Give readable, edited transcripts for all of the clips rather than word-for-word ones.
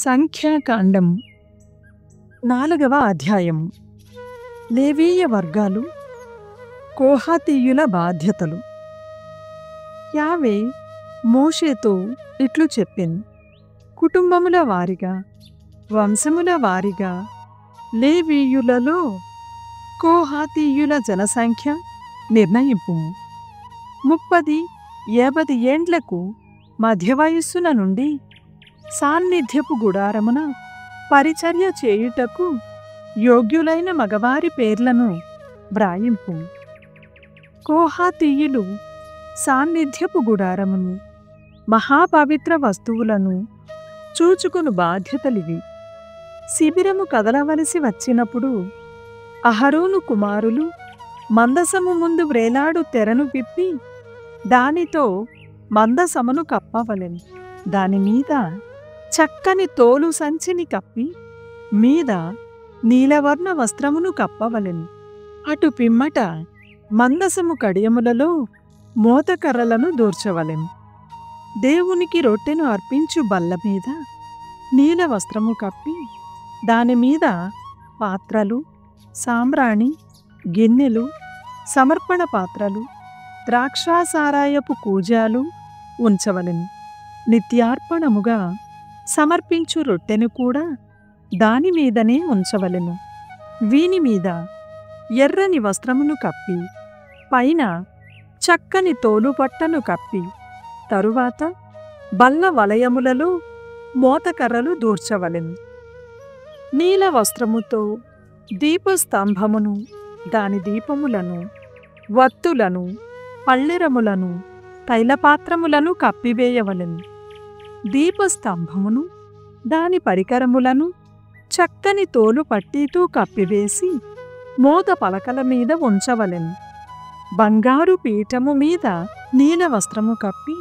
సంఖ్యాకాండం 4వ అధ్యాయము. లేవీయ వర్గాలు, కోహాతీయుల బాధ్యతలు. యావే మోషేతో ఇట్లు చెప్పెను: కుటుంబముల వారిగా, వంశముల వారిగా లేవీయులలో కోహాతీయుల జనసంఖ్య నిర్ణయింపుము. 30-50 ఏండ్లకు మధ్య వయస్సున నుండి సాన్నిధ్యపు గుడారమున పరిచర్య చేయుటకు యోగ్యులైన మగవారి పేర్లను వ్రాయింపు. కోహాతీయులు సాన్నిధ్యపు గుడారమును, మహాపవిత్ర వస్తువులను చూచుకుని బాధ్యతలివి. శిబిరము కదలవలసి వచ్చినప్పుడు అహరోను కుమారులు మందసము ముందు వ్రేలాడు తెరను విప్పి దానితో మందసమును కప్పవలెను. దానిమీద చక్కని తోలు సంచిని కప్పి మీద నీలవర్ణ వస్త్రమును కప్పవలెను. అటు పిమ్మట మందసము కడియములలో మోతకర్రలను దూర్చవలెను. దేవునికి రొట్టెను అర్పించు బల్ల మీద నీల వస్త్రము కప్పి దానిమీద పాత్రలు, సాంబ్రాణి, గిన్నెలు, సమర్పణ పాత్రలు, ద్రాక్షాసారాయపు కూజాలు ఉంచవలెను. నిత్యార్పణముగా సమర్పించు రొట్టెను కూడా దానిమీదనే ఉంచవలెను. వీని మీద ఎర్రని వస్త్రమును కప్పి పైన చక్కని తోలుపట్టను కప్పి తరువాత బల్ల వలయములలో మోతకర్రలు దూర్చవలెను. నీల వస్త్రముతో దీపస్తంభమును, దాని దీపములను, వత్తులను, పళ్ళెరములను, తైలపాత్రములను కప్పివేయవలెను. దీపస్తంభమును, దాని పరికరములను చక్కని తోలు పట్టీతో కప్పివేసి మోత పలకల మీద ఉంచవలెను. బంగారు పీఠము మీద నీల వస్త్రము కప్పి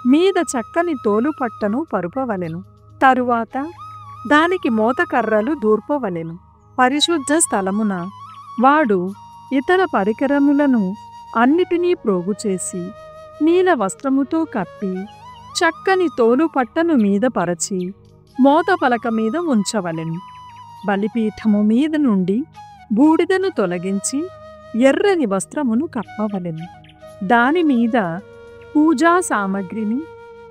మీద చక్కని తోలు పట్టను పరుపవలెను. తరువాత దానికి మోతకర్రలు దూర్పవలెను. పరిశుద్ధ స్థలమున వాడు ఇతర పరికరములను అన్నిటినీ ప్రోగుచేసి నీల వస్త్రముతో కప్పి చక్కని తోలు పట్టను మీద పరచి మోత పలక మీద ఉంచవలెను. బలిపీఠము మీద నుండి బూడిదను తొలగించి ఎర్రని వస్త్రమును కప్పవలెను. దానిమీద పూజా సామగ్రిని,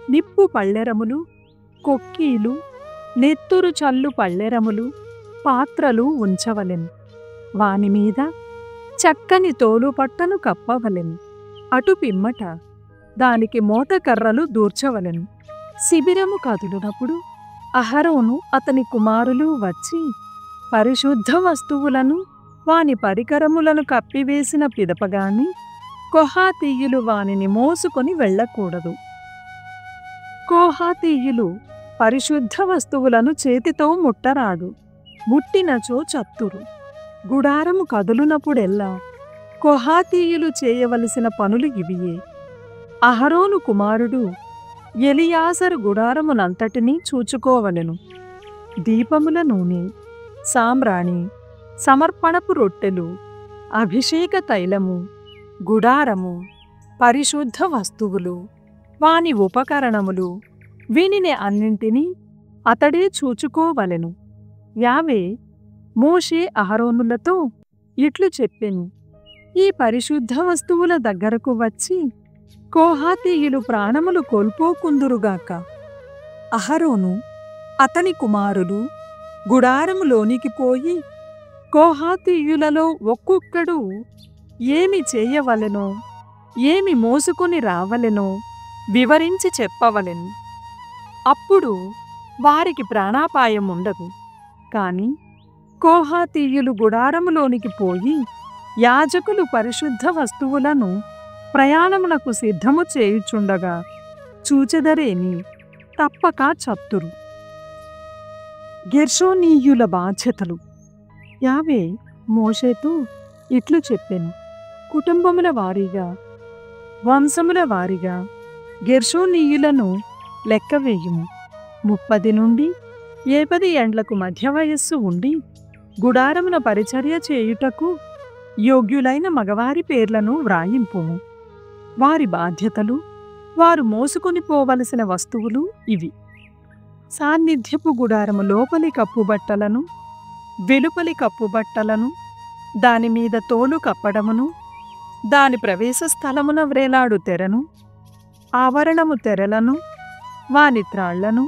నిప్పు పళ్ళెరములు, కొక్కీలు, నెత్తురు చల్లు పళ్ళెరములు, పాత్రలు ఉంచవలెను. వానిమీద చక్కని తోలు పట్టను కప్పవలెను. అటు పిమ్మట దానికి మోతకర్రలు దూర్చవలెను. శిబిరము కదులునప్పుడు అహరోను అతని కుమారులు వచ్చి పరిశుద్ధ వస్తువులను, వాని పరికరములను కప్పివేసిన పిదపగాని కోహాతీయులు వానిని మోసుకొని వెళ్ళకూడదు. కోహాతీయులు పరిశుద్ధ వస్తువులను చేతితో ముట్టరాదు, ముట్టినచో చత్తురు. గుడారము కదులునప్పుడెల్లా కోహాతీయులు చేయవలసిన పనులు ఇవియే. అహరోను కుమారుడు ఎలియాజరు గుడారమునంతటినీ చూచుకోవలెను. దీపముల నూనె, సాంబ్రాణి, సమర్పణపు రొట్టెలు, అభిషేక తైలము, గుడారము, పరిశుద్ధ వస్తువులు, వాని ఉపకరణములు, వీనిని అన్నింటినీ అతడే చూచుకోవలెను. యావే మోషే అహరోనులతో ఇట్లు చెప్పెను: ఈ పరిశుద్ధ వస్తువుల దగ్గరకు వచ్చి కోహాతీయులు ప్రాణములు కోల్పోకుందురుగాక. అహరోను అతని కుమారులు గుడారములోనికి పోయి కోహాతీయులలో ఒక్కొక్కడు ఏమి చేయవలెనో, ఏమి మోసుకొని రావలెనో వివరించి చెప్పవలెను. అప్పుడు వారికి ప్రాణాపాయం ఉండదు. కాని కోహాతీయులు గుడారములోనికి పోయి యాజకులు పరిశుద్ధ వస్తువులను ప్రయాణమునకు సిద్ధము చేయుచుండగా చూచెదరేని తప్పక చత్తురు. గెర్షోనీయుల బాధ్యతలు. యావే మోషేతో ఇట్లు చెప్పెను: కుటుంబముల వారీగా, వంశముల వారీగా గెర్షోనీయులను లెక్కవేయుము. 30-50 ఏండ్లకు మధ్య వయస్సు ఉండి గుడారమున పరిచర్య చేయుటకు యోగ్యులైన మగవారి పేర్లను వ్రాయింపుము. వారి బాధ్యతలు, వారు మోసుకొని పోవలసిన వస్తువులు ఇవి: సాన్నిధ్యపు గుడారము లోపలి కప్పుబట్టలను, వెలుపలి కప్పుబట్టలను, దానిమీద తోలు కప్పడమును, దాని ప్రవేశ స్థలమున వ్రేలాడు తెరను, ఆవరణము తెరలను, వాని త్రాళ్లను,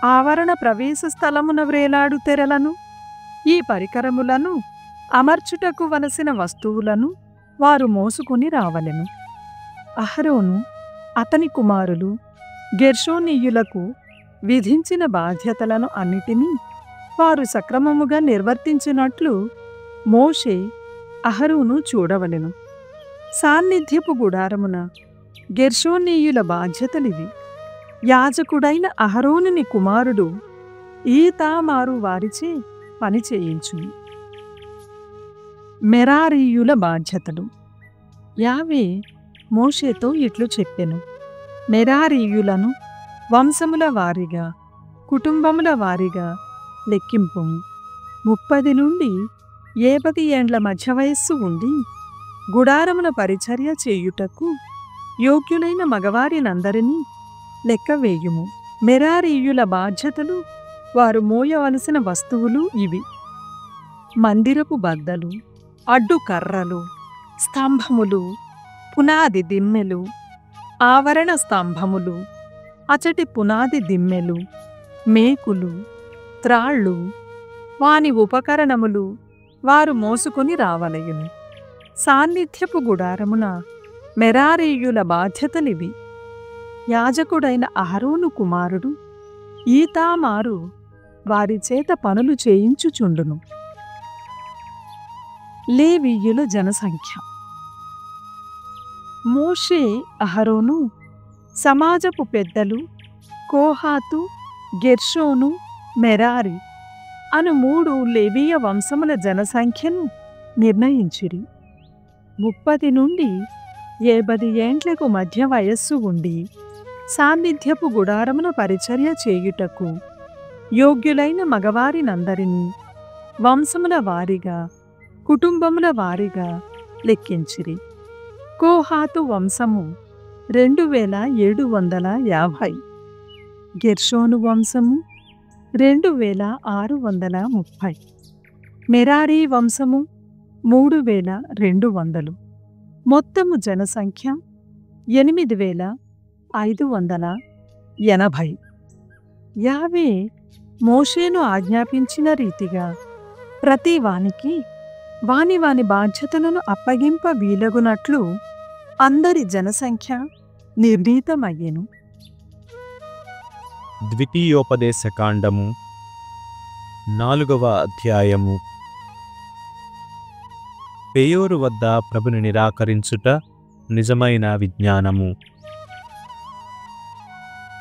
ఆవరణ ప్రవేశ స్థలమున వ్రేలాడు తెరలను, ఈ పరికరములను అమర్చుటకు వలసిన వస్తువులను వారు మోసుకుని రావలెను. అహరోను అతని కుమారులు గెర్షోనీయులకు విధించిన బాధ్యతలను అన్నిటినీ వారు సక్రమముగా నిర్వర్తించినట్లు మోషే అహరోను చూడవలెను. సాన్నిధ్యపు గుడారమున గెర్షోనీయుల బాధ్యతలివి. యాజకుడైన అహరోనుని కుమారుడు ఈతామారు వారిచే పని చేయించును. మెరారీయుల బాధ్యతలు. యావే మోషేతో ఇట్లు చెప్పెను, మెరారీయులను వంశముల వారిగా, కుటుంబముల వారిగా లెక్కింపుము. 30 నుండి 70 ఏండ్ల మధ్య వయస్సు ఉండి గుడారమున పరిచర్య చేయుటకు యోగ్యులైన మగవారినందరినీ లెక్కవేయుము. మెరారీయుల బాధ్యతలు, వారు మోయవలసిన వస్తువులు ఇవి: మందిరపు బద్దలు, అడ్డు కర్రలు, స్తంభములు, పునాది దిమ్మెలు, ఆవరణ స్తంభములు, అచటి పునాది దిమ్మెలు, మేకులు, త్రాళ్ళు, వాని ఉపకరణములు వారు మోసుకొని రావలయును. సాన్నిధ్యపు గుడారమున మెరారీయుల బాధ్యతలివి. యాజకుడైన అహరోను కుమారుడు ఈతామారు వారి చేత పనులు చేయించుచుండును. లేవీయుల జనసంఖ్య. మోషే, అహరోను, సమాజపు పెద్దలు కోహాతు, గెర్షోను, మెరారి అను 3 లేవీయ వంశముల జనసంఖ్యను నిర్ణయించిరి. 30 నుండి 70 ఏండ్లకు మధ్య వయస్సు ఉండి సాన్నిధ్యపు గుడారమున పరిచర్య చేయుటకు యోగ్యులైన మగవారినందరినీ వంశముల వారిగా, కుటుంబముల వారిగా లెక్కించిరి. కోహాతు వంశము 2750, గెర్షోను వంశము 2630, మెరారీ వంశము 3200. మొత్తము జనసంఖ్య 8580. యావే మోషేను ఆజ్ఞాపించిన రీతిగా ప్రతి వానికి వాని బాధ్యతలను అప్పగింప వీలగునట్లు అందరి జనసంఖ్య నిర్ణీతమయ్యెను. ద్వితీయోపదేశకాండము 4వ అధ్యాయము. పెయోరు వద్ద ప్రభుని నిరాకరించుట నిజమైన విజ్ఞానము.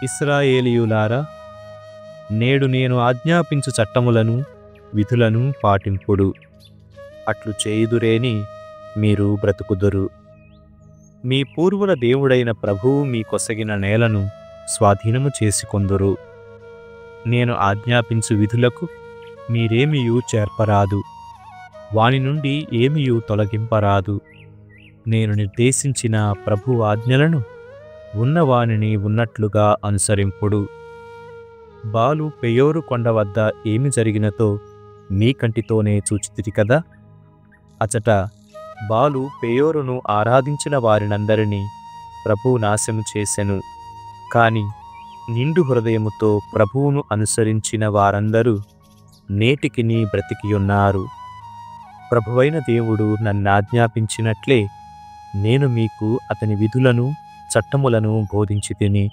ఇశ్రాయేలీయులారా, నేడు నేను ఆజ్ఞాపించు చట్టములను, విధులను పాటింపుడు. అట్లు చేయుదురేని మీరు బ్రతుకుదురు. మీ పూర్వుల దేవుడైన ప్రభువు మీ కొసగిన నేలను స్వాధీనము చేసుకొందురు. నేను ఆజ్ఞాపించు విధులకు మీరేమియూ చేర్పరాదు, వాని నుండి ఏమియూ తొలగింపరాదు. నేను నిర్దేశించిన ప్రభు ఆజ్ఞలను ఉన్నవానిని ఉన్నట్లుగా అనుసరింపుడు. బాలు పెయోరు కొండ వద్ద ఏమి జరిగినతో మీ కంటితోనే చూచితిరి కదా. అచట బాలు పెయోరును ఆరాధించిన వారినందరినీ ప్రభువు నాశము చేసెను. కాని నిండు హృదయముతో ప్రభువును అనుసరించిన వారందరూ నేటికిని బ్రతికియున్నారు. ప్రభువైన దేవుడు నన్నాజ్ఞాపించినట్లే నేను మీకు అతని విధులను, చట్టములను బోధించితిని.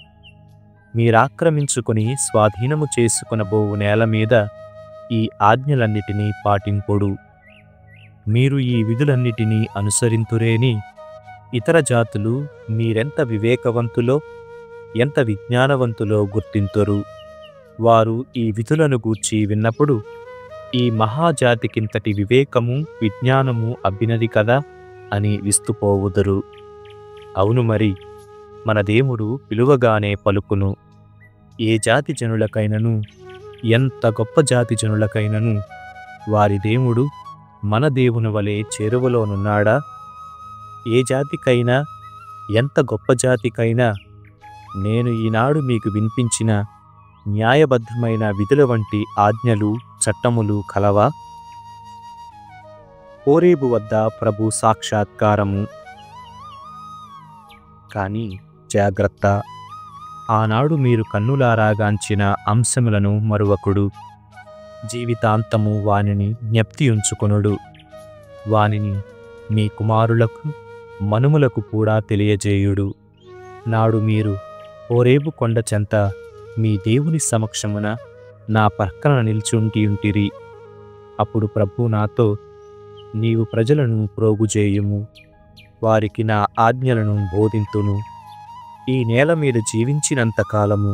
మీరాక్రమించుకొని స్వాధీనము చేసుకొనబోవు నేల మీద ఈ ఆజ్ఞలన్నిటినీ పాటింపుడు. మీరు ఈ విధులన్నిటినీ అనుసరింతురేని ఇతర జాతులు మీరెంత వివేకవంతులో, ఎంత విజ్ఞానవంతులో గుర్తింతురు. వారు ఈ విధులను గూర్చి విన్నప్పుడు, ఈ మహాజాతికింతటి వివేకము, విజ్ఞానము అబ్బినది కదా అని విస్తుపోవుదురు. అవును మరి, మన దేవుడు పిలువగానే పలుకును. ఏ జాతి జనులకైనను, ఎంత గొప్ప జాతి జనులకైనను వారి దేవుడు మన దేవుని వలె చేరువలోనున్నాడా? ఏ జాతికైనా, ఎంత గొప్ప జాతికైనా నేను ఈనాడు మీకు వినిపించిన న్యాయబద్ధమైన విధుల వంటి ఆజ్ఞలు చట్టములు కలవా? హోరేబు వద్ద ప్రభు సాక్షాత్కారము. కానీ జాగ్రత్త, ఆనాడు మీరు కన్నులారాగాంచిన అంశములను మరువకుడు. జీవితాంతము వానిని జ్ఞప్తియుంచుకొనుడు. వానిని మీ కుమారులకు మనుములకు కూడా తెలియజేయుడు. నాడు మీరు హోరేబు కొండ చెంత మీ దేవుని సమక్షమున నా పక్కన నిల్చుంటియుంటిరి. అప్పుడు ప్రభు నాతో, నీవు ప్రజలను ప్రోగుచేయుము, వారికి నా ఆజ్ఞలను బోధింతును. ఈ నేల మీద జీవించినంతకాలము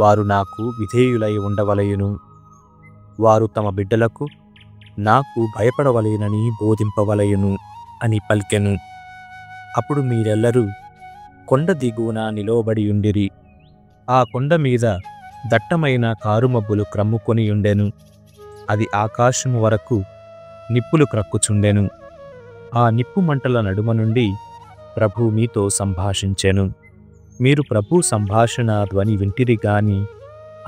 వారు నాకు విధేయులై ఉండవలయును. వారు తమ బిడ్డలకు నాకు భయపడవలెనని బోధింపవలయును అని పలికెను. అప్పుడు మీరెల్లరూ కొండ దిగువన నిలవబడియుండిరి. ఆ కొండ మీద దట్టమైన కారుమబ్బులు క్రమ్ముకొనియుండెను. అది ఆకాశము వరకు నిప్పులు క్రక్కుచుండెను. ఆ నిప్పు మంటల నడుమ నుండి ప్రభు మీతో సంభాషించెను. మీరు ప్రభు సంభాషణ ధ్వని వింటిరి గాని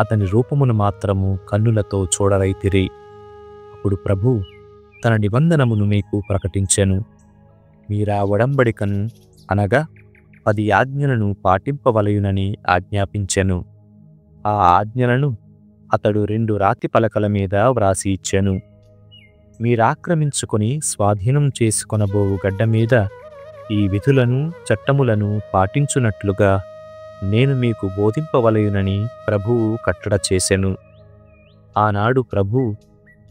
అతని రూపమును మాత్రము కన్నులతో చూడరైతిరి. అప్పుడు ప్రభు తన నిబంధనమును మీకు ప్రకటించెను. మీరా ఒడంబడికను అనగా 10 ఆజ్ఞలను పాటింపవలయునని ఆజ్ఞాపించెను. ఆ ఆజ్ఞలను అతడు 2 రాతి పలకల మీద వ్రాసి ఇచ్చెను. మీరాక్రమించుకొని స్వాధీనం చేసుకొనబోవు గడ్డ మీద ఈ విధులను చట్టములను పాటించునట్లుగా నేను మీకు బోధింపవలయునని ప్రభువు కట్టడ చేసెను. ఆనాడు ప్రభు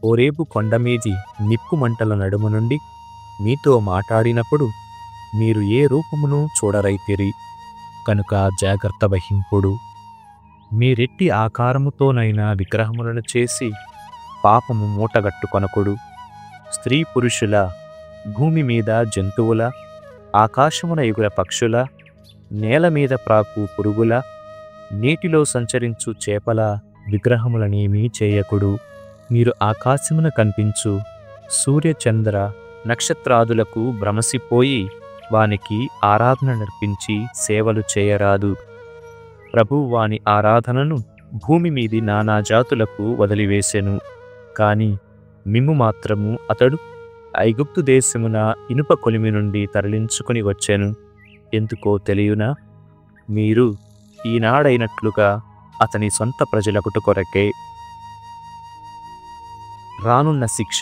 హోరేబు కొండమీది నిప్పు మంటల నడుమ నుండి మీతో మాట్లాడినప్పుడు మీరు ఏ రూపమును చూడరైతిరి. కనుక జాగ్రత్త వహింపుడు. మీరెట్టి ఆకారముతోనైనా విగ్రహములను చేసి పాపము మూటగట్టుకొనకుడు. స్త్రీ పురుషుల, భూమి మీద జంతువుల, ఆకాశమున ఎగుర పక్షుల, నేల మీద ప్రాకు పురుగుల, నీటిలో సంచరించు చేపల విగ్రహములనేమీ చేయకుడు. మీరు ఆకాశమున కనిపించు సూర్యచంద్ర నక్షత్రాదులకు భ్రమసిపోయి వానికి ఆరాధన నర్పించి సేవలు చేయరాదు. ప్రభువు వాని ఆరాధనను భూమి మీది నానాజాతులకు వదిలివేసెను. కాని మిమ్ము మాత్రము అతడు ఐగుప్తు దేశమున ఇనుప కొలిమి నుండి తరలించుకుని వచ్చెను. ఎందుకో తెలియునా? మీరు ఈనాడైనట్లుగా అతని సొంత ప్రజలకుట కొరకే. రానున్న శిక్ష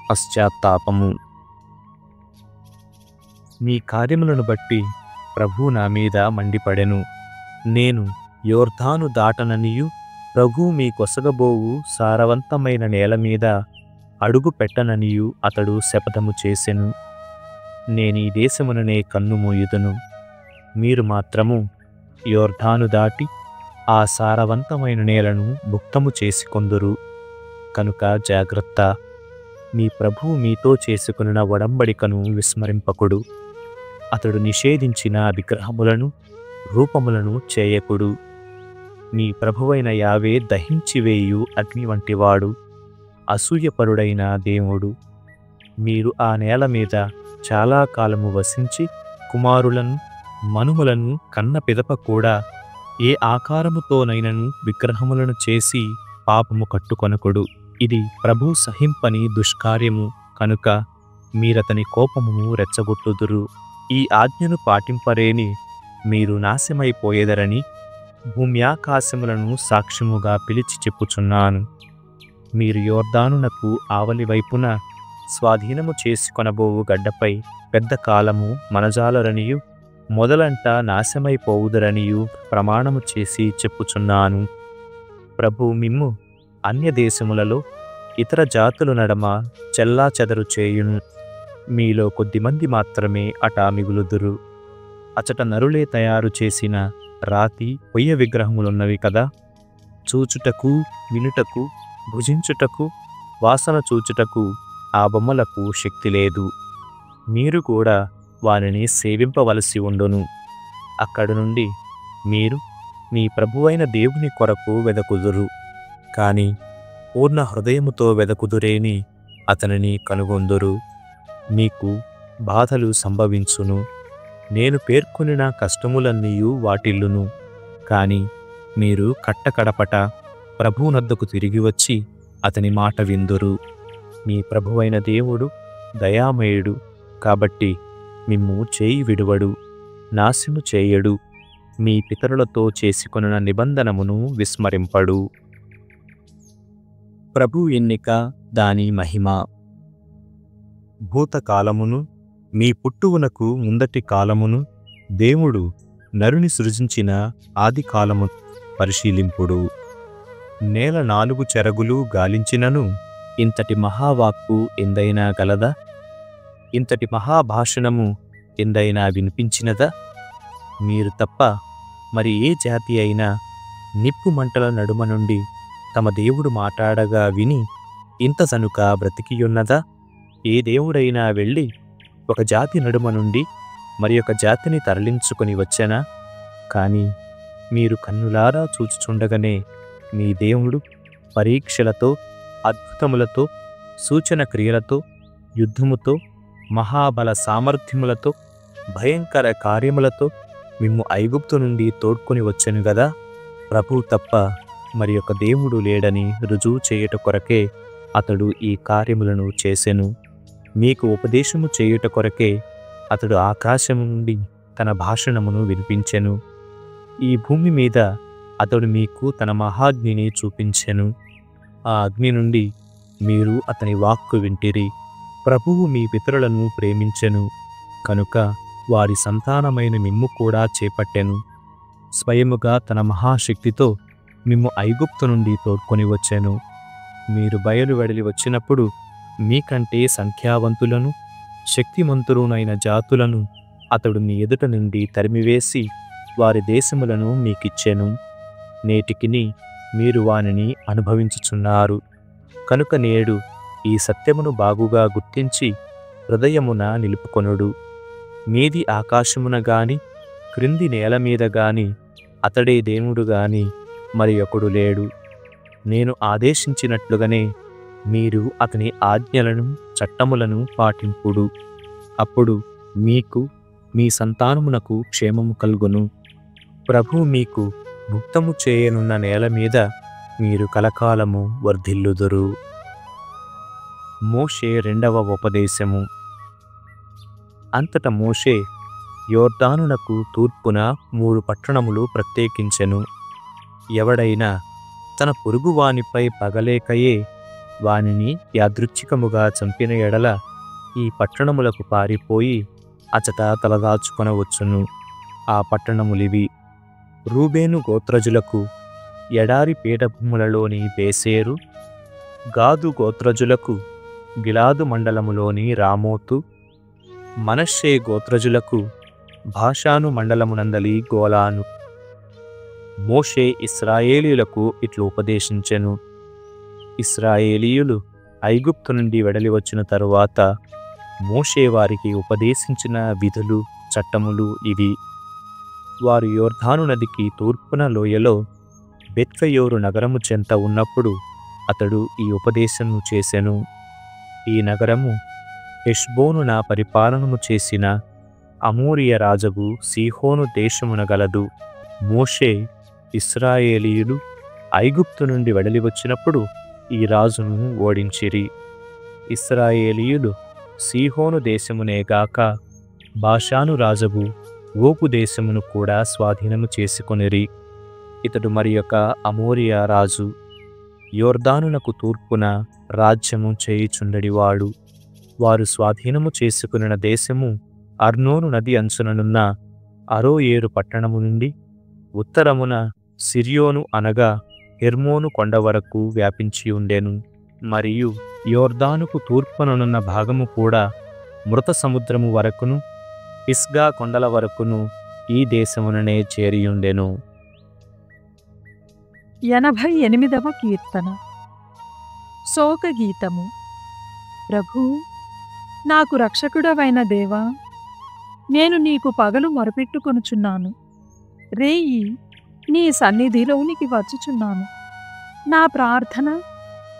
పశ్చాత్తాపము. మీ కార్యములను బట్టి ప్రభువు నా మీద మండిపడెను. నేను యోర్దాను దాటననియు ప్రభువు మీ కొసగబోవు సారవంతమైన నేల మీద అడుగు పెట్టననియు అతడు శపథము చేసెను. నేనీ దేశముననే కన్ను మూయుదును. మీరు మాత్రము యోర్దాను దాటి ఆ సారవంతమైన నేలను భుక్తము చేసుకొందురు. కనుక జాగ్రత్త, మీ ప్రభువు మీతో చేసుకున్న ఒడంబడికను విస్మరింపకుడు. అతడు నిషేధించిన విగ్రహములను రూపములను చేయకుడు. మీ ప్రభువైన యావే దహించివేయు అగ్ని వంటివాడు, అసూయపరుడైన దేవుడు. మీరు ఆ నేల మీద చాలా కాలము వసించి కుమారులను మనుమలను కన్న పిదప కూడా ఏ ఆకారముతోనైనను విగ్రహములను చేసి పాపము కట్టుకొనకుడు. ఇది ప్రభు సహింపని దుష్కార్యము. కనుక మీరతని కోపమును రెచ్చగొట్టుదురు. ఈ ఆజ్ఞను పాటింపరేని మీరు నాశమైపోయేదరని భూమ్యాకాశములను సాక్ష్యముగా పిలిచి చెప్పుచున్నాను. మీరు యోర్దానునకు ఆవలి వైపున స్వాధీనము చేసుకొనబోవు గడ్డపై పెద్ద కాలము మనజాలరనియు మొదలంట నాశమైపోవుదరనియు ప్రమాణము చేసి చెప్పుచున్నాను. ప్రభు మిమ్ము అన్య దేశములలో ఇతర జాతుల నడమ చెల్లాచెదరు చేయును. మీలో కొద్దిమంది మాత్రమే అటా మిగులుదురు. అచట నరులే తయారు చేసిన రాతి పొయ్య విగ్రహములున్నవి కదా. చూచుటకు, వినుటకు, భుజించుటకు, వాసన చూచుటకు ఆ బొమ్మలకు శక్తి లేదు. మీరు కూడా వానిని సేవింపవలసి ఉండును. అక్కడి నుండి మీరు మీ ప్రభువైన దేవుని కొరకు వెదకుదురు. కాని పూర్ణ హృదయముతో వెదకుదురేని అతనిని కనుగొందురు. మీకు బాధలు సంభవించును. నేను పేర్కొనిన కష్టములన్నీయు వాటిల్లును. కాని మీరు కట్టకడపట ప్రభువునొద్దకు తిరిగి వచ్చి అతని మాట విందురు. మీ ప్రభువైన దేవుడు దయామయుడు కాబట్టి మిమ్ము చేయి విడువడు, నాశము చేయడు, మీ పితరులతో చేసుకొనిన నిబంధనమును విస్మరింపడు. ప్రభు ఎన్నిక, దాని మహిమ. భూతకాలమును మీ పుట్టువునకు ముందటి కాలమును దేవుడు నరుని సృజించిన ఆది కాలము పరిశీలింపుడు. నేల 4 చెరగులు గాలించినను ఇంతటి మహావాక్కు ఎందైనా గలదా? ఇంతటి మహాభాషణము ఎందైనా వినిపించినదా? మీరు తప్ప మరి ఏ జాతి అయినా నిప్పు మంటల నడుమ నుండి తమ దేవుడు మాటాడగా విని ఇంత సనుక బ్రతికియున్నదా? ఏ దేవుడైనా వెళ్ళి ఒక జాతి నడుమ నుండి మరి ఒక జాతిని తరలించుకొని వచ్చెనా? కాని మీరు కన్నులారా చూచుచుండగానే మీ దేవుడు పరీక్షలతో, అద్భుతములతో, సూచన క్రియలతో, యుద్ధముతో, మహాబల సామర్థ్యములతో, భయంకర కార్యములతో మిమ్ము ఐగుప్తు నుండి తోడ్కొని వచ్చెను గదా. ప్రభువు తప్ప మరి ఒక దేవుడు లేడని రుజువు చేయుట కొరకే అతడు ఈ కార్యములను చేసెను. మీకు ఉపదేశము చేయుట కొరకే అతడు ఆకాశము నుండి తన భాషణమును వినిపించెను. ఈ భూమి మీద అతడు మీకు తన మహాగ్నిని చూపించెను. ఆ అగ్ని నుండి మీరు అతని వాక్కు వింటిరి. ప్రభువు మీ పితరులను ప్రేమించెను కనుక వారి సంతానమైన మిమ్ము కూడా చేపట్టెను. స్వయముగా తన మహాశక్తితో మిమ్ము ఐగుప్తు నుండి తోడ్కొని వచ్చెను. మీరు బయలు వెడలి వచ్చినప్పుడు మీకంటే సంఖ్యావంతులను, శక్తిమంతులునైన జాతులను అతడు మీ ఎదుట నుండి తరిమివేసి వారి దేశములను మీకిచ్చెను. నేటికిని మీరు వానిని అనుభవించుచున్నారు. కనుక నేడు ఈ సత్యమును బాగుగా గుర్తించి హృదయమున నిలుపుకొనుడు. మీది ఆకాశమున గాని క్రింది నేల మీద గాని అతడే దేవుడు గాని మరి ఒకడు లేడు. నేను ఆదేశించినట్లుగానే మీరు అతని ఆజ్ఞలను, చట్టములను పాటింపుడు. అప్పుడు మీకు, మీ సంతానమునకు క్షేమము కలుగును. ప్రభువు మీకు భుక్తము చేయనున్న నేల మీద మీరు కలకాలము వర్ధిల్లుదురు. మోషే 2వ ఉపదేశము. అంతట మోషే యోర్దానునకు తూర్పున 3 పట్టణములు ప్రత్యేకించెను. ఎవడైనా తన పొరుగువానిపై పగలేకయే వానిని యాదృచ్ఛికముగా చంపిన ఎడల ఈ పట్టణములకు పారిపోయి అచట తలదాచుకొనవచ్చును. ఆ పట్టణములివి: రూబేను గోత్రజులకు ఎడారి పీఠభూములలోని బేసేరు, గాదు గోత్రజులకు గిలాదు మండలములోని రామోతు, మనష్షే గోత్రజులకు భాషాను మండలమునందలి గోలాను. మోషే ఇశ్రాయేలీయులకు ఇట్లు ఉపదేశించెను. ఇశ్రాయేలీయులు ఐగుప్తు నుండి వెడలి వచ్చిన తరువాత మోషే వారికి ఉపదేశించిన విధులు, చట్టములు ఇవి. వారు యోర్దాను నదికి తూర్పున లోయలో బెత్ఫెయోరు నగరము చెంత ఉన్నప్పుడు అతడు ఈ ఉపదేశము చేసెను. ఈ నగరము హెష్బోనున పరిపాలనము చేసిన అమోరియ రాజగు సీహోను దేశమున గలదు. మోషే ఇశ్రాయేలీయులు ఐగుప్తు నుండి వెడలి వచ్చినప్పుడు ఈ రాజును ఓడించిరి. ఇశ్రాయేలీయులు సీహోను దేశమునేగాక బాషాను రాజగు ఓగు దేశమును కూడా స్వాధీనము చేసుకొనిరి. ఇతడు మరి యొక్క అమోరియా రాజు. యోర్దానునకు తూర్పున రాజ్యము చేయుచుండడివాడు. వారు స్వాధీనము చేసుకున్న దేశము అర్నోను నది అంచుననున్న అరోయేరు పట్టణము నుండి ఉత్తరమున సిరియోను అనగా హెర్మోను కొండ వరకు వ్యాపించి ఉండెను. మరియు యోర్దానుకు తూర్పుననున్న భాగము కూడా మృత సముద్రము వరకును పిస్గా కొండల వరకును ఈ దేశముననే చేరియుండెను. 88వ కీర్తన. శోకగీతము. ప్రభూ, నాకు రక్షకుడవైన దేవా, నేను నీకు పగలు మొరపెట్టుకొనుచున్నాను. రేయి నీ సన్నిధిలోనికి వచ్చుచున్నాను. నా ప్రార్థన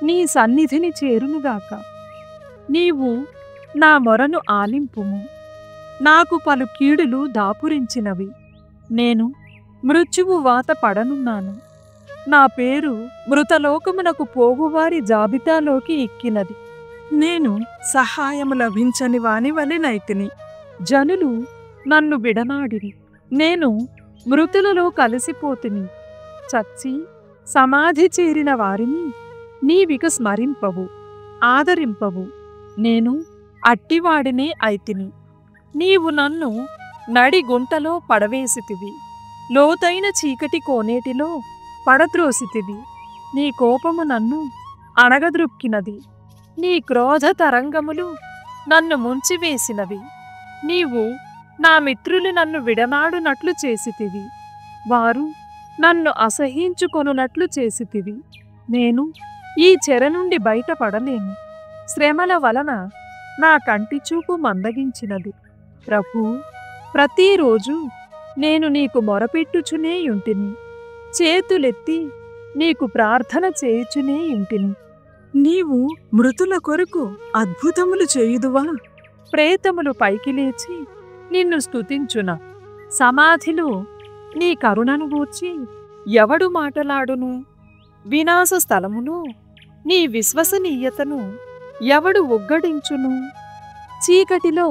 నీ సన్నిధిని చేరునుగాక. నీవు నా మొరను ఆలింపుము. నాకు పలు కీడులు దాపురించినవి. నేను మృత్యువు వాత పడనున్నాను. నా పేరు మృతలోకమునకు పోగువారి జాబితాలోకి ఎక్కినది. నేను సహాయము లభించని వాని వలెనైతిని. జనులు నన్ను విడనాడిరి. నేను మృతులలో కలిసిపోతిని. చచ్చి సమాధి చేరిన వారిని నీవిక స్మరింపవు, ఆదరింపవు. నేను అట్టివాడినే అయితిని. నీవు నన్ను నడిగుంటలో పడవేసితివి, లోతైన చీకటి కోనేటిలో పడద్రోసితివి. నీ కోపము నన్ను అణగద్రుక్కినది, నీ క్రోధ తరంగములు నన్ను ముంచివేసినవి. నీవు నా మిత్రులు నన్ను విడనాడునట్లు చేసితివి, వారు నన్ను అసహ్యించుకొనున్నట్లు చేసితివి. నేను ఈ చెర నుండి బయటపడలేను. శ్రమల వలన నా కంటిచూపు మందగించినది. ప్రభూ, ప్రతిరోజు నేను నీకు మొరపెట్టుచునేయుంటిని, చేతులెత్తి నీకు ప్రార్థన చేయుచునేయుంటిని. నీవు మృతుల కొరకు అద్భుతములు చేయుదువా? ప్రేతములు పైకి లేచి నిన్ను స్తుతించున. సమాధిలో నీ కరుణను గూర్చి ఎవడు మాటలాడును? వినాశ స్థలములో నీ విశ్వసనీయతను ఎవడు ఒగ్గడించును? చీకటిలో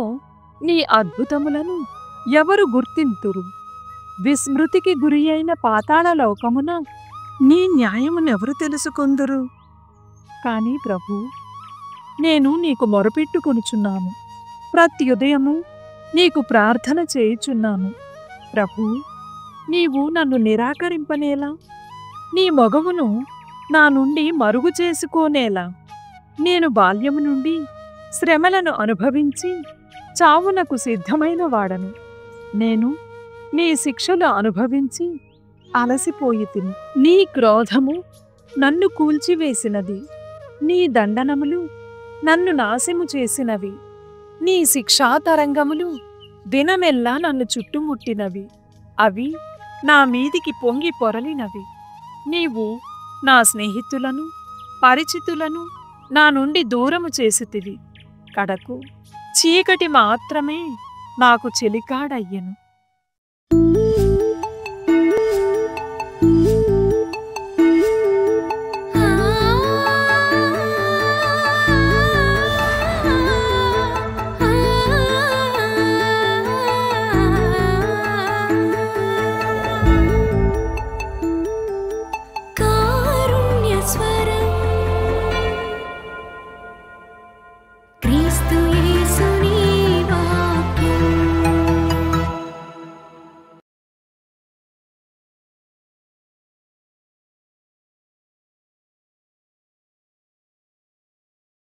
నీ అద్భుతములను ఎవరు గుర్తింతురు? విస్మృతికి గురి అయిన పాతాళ లోకమున నీ న్యాయమునెవరు తెలుసుకొందురు? కానీ ప్రభూ, నేను నీకు మొరపెట్టుకొనుచున్నాను. ప్రత్యుదయము నీకు ప్రార్థన చేయుచున్నాను. ప్రభూ, నీవు నన్ను నిరాకరింపనేలా? నీ మొగమును నా నుండి మరుగు చేసుకోనేలా? నేను బాల్యము నుండి శ్రమలను అనుభవించి చావునకు సిద్ధమైన వాడను. నేను నీ శిక్షలు అనుభవించి అలసిపోయితిని. నీ క్రోధము నన్ను కూల్చివేసినది, నీ దండనములు నన్ను నాశము చేసినవి. నీ శిక్షాతరంగములు దినమెల్లా నన్ను చుట్టుముట్టినవి. అవి నా మీదికి పొంగి పొరలినవి. నీవు నా స్నేహితులను, పరిచితులను నా నుండి దూరము చేసితివి. కడకు చీకటి మాత్రమే నాకు చెలికాడయ్యెను.